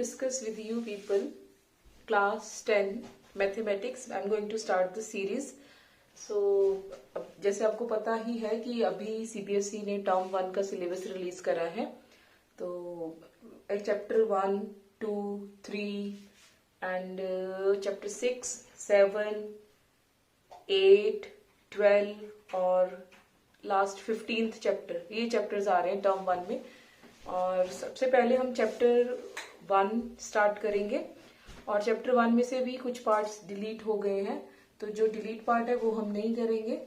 discuss with you people class 10 mathematics. I'm going to start the series. So जैसे आपको पता ही है कि अभी सीबीएसई ने टर्म 1 का सिलेबस रिलीज करा है, तो चैप्टर 1, 2, 3 एंड चैप्टर 6, 7, 8, 12 और लास्ट 15th चैप्टर, ये चैप्टर्स आ रहे हैं टर्म 1 में। और सबसे पहले हम चैप्टर 1 स्टार्ट करेंगे और चैप्टर 1 में से भी कुछ पार्ट्स डिलीट हो गए हैं, तो जो डिलीट पार्ट है वो हम नहीं करेंगे,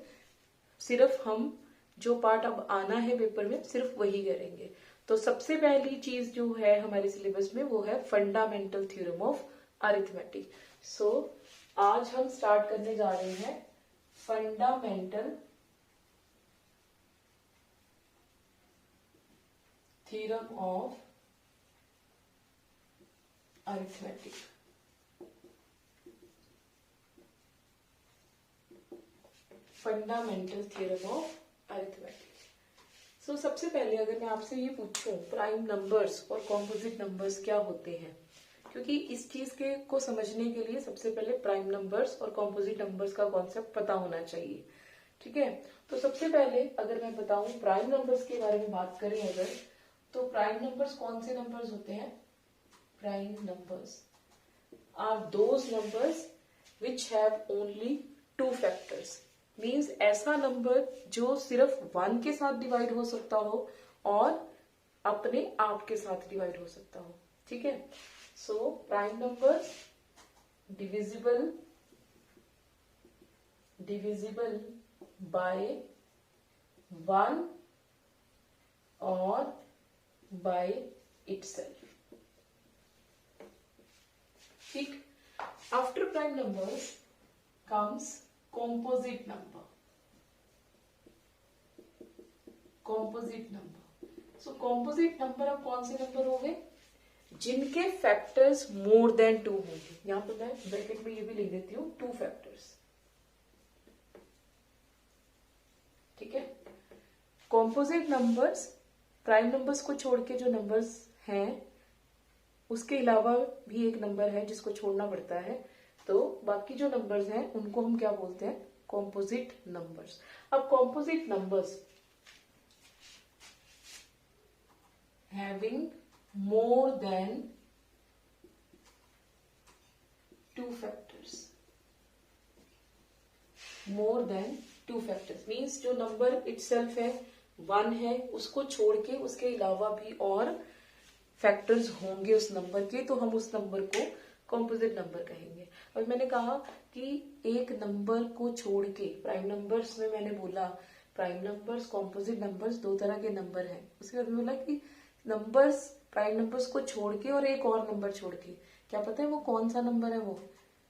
सिर्फ हम जो पार्ट अब आना है पेपर में सिर्फ वही करेंगे। तो सबसे पहली चीज जो है हमारे सिलेबस में वो है fundamental theorem of arithmetic. So आज हम स्टार्ट करने जा रहे हैं fundamental theorem of arithmetic. Fundamental theorem of arithmetic. So सबसे पहले अगर मैं आपसे ये पूछूं प्राइम नंबर्स और कॉम्पोजिट नंबर्स क्या होते हैं, क्योंकि इस चीज के को समझने के लिए सबसे पहले प्राइम नंबर्स और कॉम्पोजिट नंबर्स का कॉन्सेप्ट पता होना चाहिए। ठीक है, तो सबसे पहले अगर मैं बताऊं प्राइम नंबर्स के बारे में बात करें अगर, तो प्राइम नंबर्स कौन से नंबर्स होते हैं? Prime numbers are those numbers which have only 2 factors. Means ऐसा नंबर जो सिर्फ 1 के साथ डिवाइड हो सकता हो और अपने आप के साथ डिवाइड हो सकता हो। ठीक है, so prime numbers divisible by 1 और by itself। ठीक, after prime numbers comes composite number। composite number, so composite number अब कौन से नंबर हो गए? जिनके फैक्टर्स मोर देन 2 होंगे। यहां पर मैं ब्रैकेट में ये भी लिख देती हूँ 2 फैक्टर्स। ठीक है, composite numbers प्राइम नंबर्स को छोड़ के जो नंबर्स हैं उसके अलावा भी एक नंबर है जिसको छोड़ना पड़ता है, तो बाकी जो नंबर्स हैं उनको हम क्या बोलते हैं? Composite numbers. अब composite numbers having more than 2 factors. More than 2 factors means जो नंबर इटसेल्फ है 1 है, उसको छोड़ के उसके अलावा भी और फैक्टर्स होंगे उस नंबर के, तो हम उस नंबर को कॉम्पोजिट नंबर कहेंगे। और मैंने कहा कि एक नंबर को छोड़ के प्राइम नंबर्स में मैंने बोला प्राइम नंबर्स कॉम्पोजिट नंबर्स 2 तरह के नंबर हैं। उसके बाद बोला कि नंबर्स प्राइम नंबर्स को छोड़ के और एक और नंबर छोड़ के, क्या पता है वो कौन सा नंबर है? वो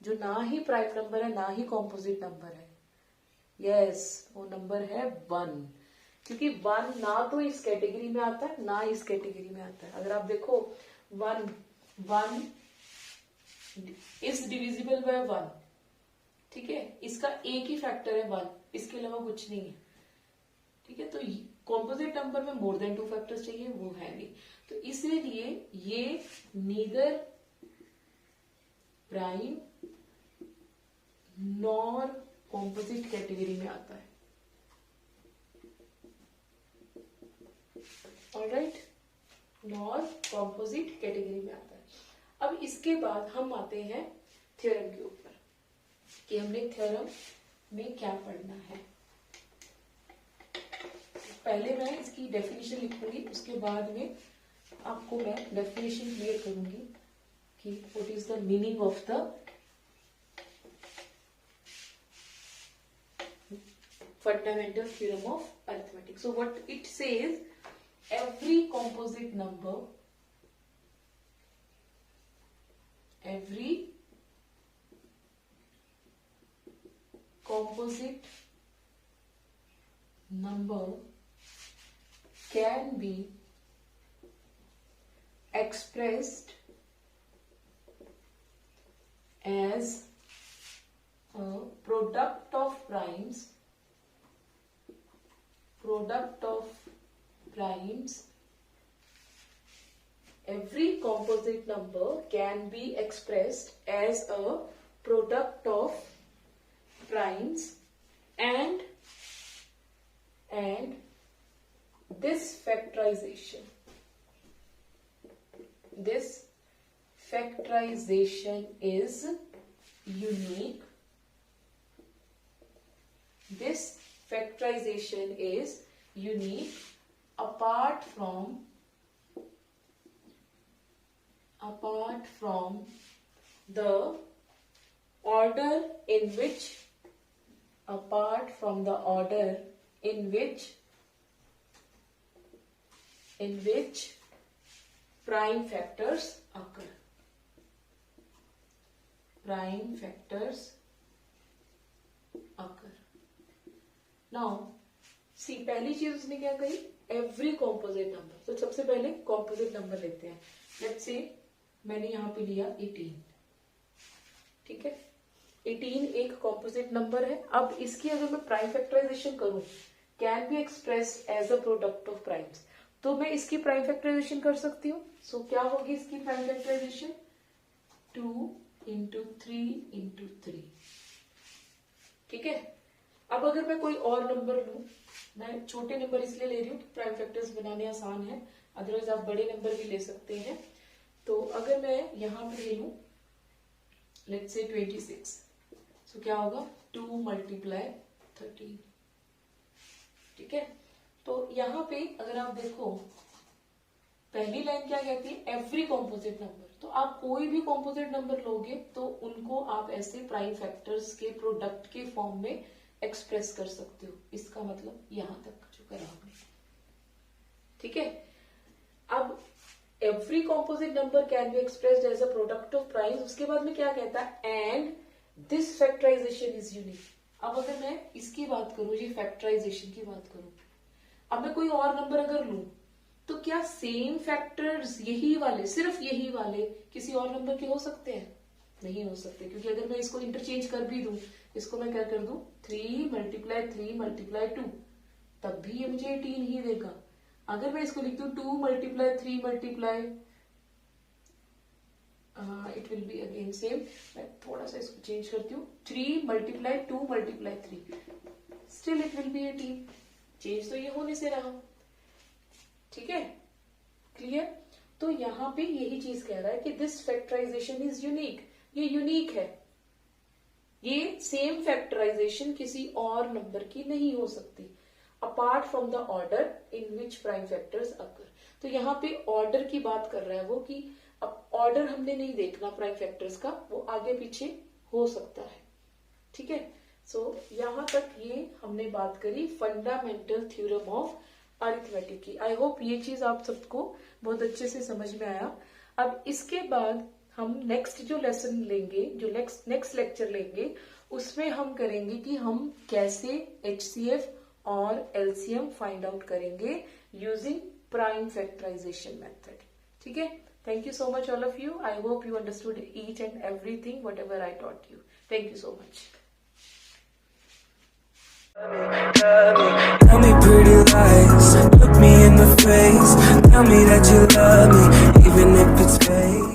जो ना ही प्राइम नंबर है ना ही कॉम्पोजिट नंबर है। यस, वो नंबर है 1, क्योंकि 1 ना तो इस कैटेगरी में आता है ना इस कैटेगरी में आता है। अगर आप देखो 1 इज डिविजिबल बाय 1। ठीक है, इसका एक ही फैक्टर है 1, इसके अलावा कुछ नहीं है। ठीक है, तो कॉम्पोजिट नंबर में मोर देन 2 फैक्टर्स चाहिए, वो है नहीं, तो इसीलिए ये neither prime nor composite category में आता है। ऑलराइट, नॉर कॉम्पोजिट कैटेगरी में आता है। अब इसके बाद हम आते हैं थ्योरम के ऊपर कि हमने थ्योरम में क्या पढ़ना है। पहले मैं इसकी डेफिनेशन लिखूंगी, उसके बाद में आपको मैं डेफिनेशन क्लियर करूंगी कि what is the meaning of the fundamental theorem of arithmetic. So what it says, every composite number can be expressed as a product of primes every composite number can be expressed as a product of primes and this factorization is unique. This factorization is unique apart from the order in which prime factors occur. Now, see, पहली चीज उसने क्या कही, every composite number. तो सबसे पहले composite number लेते हैं. लेट्स से मैंने यहां पे लिया 18. ठीक है, 18 एक कॉम्पोजिट नंबर है. अब इसकी अगर मैं प्राइम फैक्टराइजेशन करूं, can be expressed as a product of primes, तो मैं इसकी प्राइम फैक्टराइजेशन कर सकती हूँ. सो क्या होगी इसकी प्राइम फैक्टराइजेशन? 2 into 3 into 3. ठीक है. अब अगर मैं कोई और नंबर लूं, मैं छोटे नंबर इसलिए ले रही हूँ प्राइम फैक्टर्स बनाने आसान है, अदरवाइज आप बड़े नंबर भी ले सकते हैं. तो अगर मैं यहां पे ले लूं लेट्स से 26, सो क्या होगा 2 multiply 13. ठीक है. तो यहां पे अगर आप देखो, पहली लाइन क्या कहती है, एवरी कॉम्पोजिट नंबर. तो आप कोई भी कॉम्पोजिट नंबर लोगे तो उनको आप ऐसे प्राइम फैक्टर्स के प्रोडक्ट के फॉर्म में एक्सप्रेस कर सकते हो. इसका मतलब यहां तक जो करा हमने. ठीक है. अब every composite number can be expressed as a product of primes. उसके बाद में क्या कहता है, and this factorization is unique. अब अगर मैं इसकी बात करूं, ये फैक्टराइजेशन की बात करूं, अब मैं कोई और नंबर अगर लूं तो क्या सेम फैक्टर्स यही वाले, सिर्फ यही वाले किसी और नंबर के हो सकते हैं? नहीं हो सकते, क्योंकि अगर मैं इसको इंटरचेंज कर भी दूं, इसको मैं क्या कर दूं 3 multiply 3 multiply 2, तब भी ये मुझे 18 ही देगा. अगर मैं इसको लिखती हूँ 2 multiply 3 multiply, it will be again same. मैं थोड़ा सा इसको चेंज करती हूँ, 3 multiply 2 multiply 3, still it will be 18. Change तो ये होने से रहा. ठीक है, क्लियर. तो यहां पे यही चीज कह रहा है कि दिस फैक्टराइजेशन इज यूनिक. ये यूनिक है. ये सेम फैक्टराइजेशन किसी और नंबर की नहीं हो सकती apart from the order in which prime factors occur. तो यहाँ पे ऑर्डर की बात कर रहा है वो, कि अब ऑर्डर हमने नहीं देखना प्राइम फैक्टर्स का, वो आगे पीछे हो सकता है. ठीक है. सो यहां तक ये हमने बात करी फंडामेंटल थ्योरम ऑफ अरिथमेटिक की. आई होप ये चीज आप सबको बहुत अच्छे से समझ में आया. अब इसके बाद हम नेक्स्ट जो लेसन लेंगे, जो नेक्स्ट लेक्चर लेंगे, उसमें हम करेंगे कि हम कैसे HCF और LCM फाइंड आउट करेंगे यूजिंग प्राइम फैक्टराइजेशन मेथड. ठीक है. Thank you so much all of you. I hope you understood each and everything what ever I taught you. Thank you so much. Tell me pretty lies, look me in the face, tell me that you love me, even if it's fake.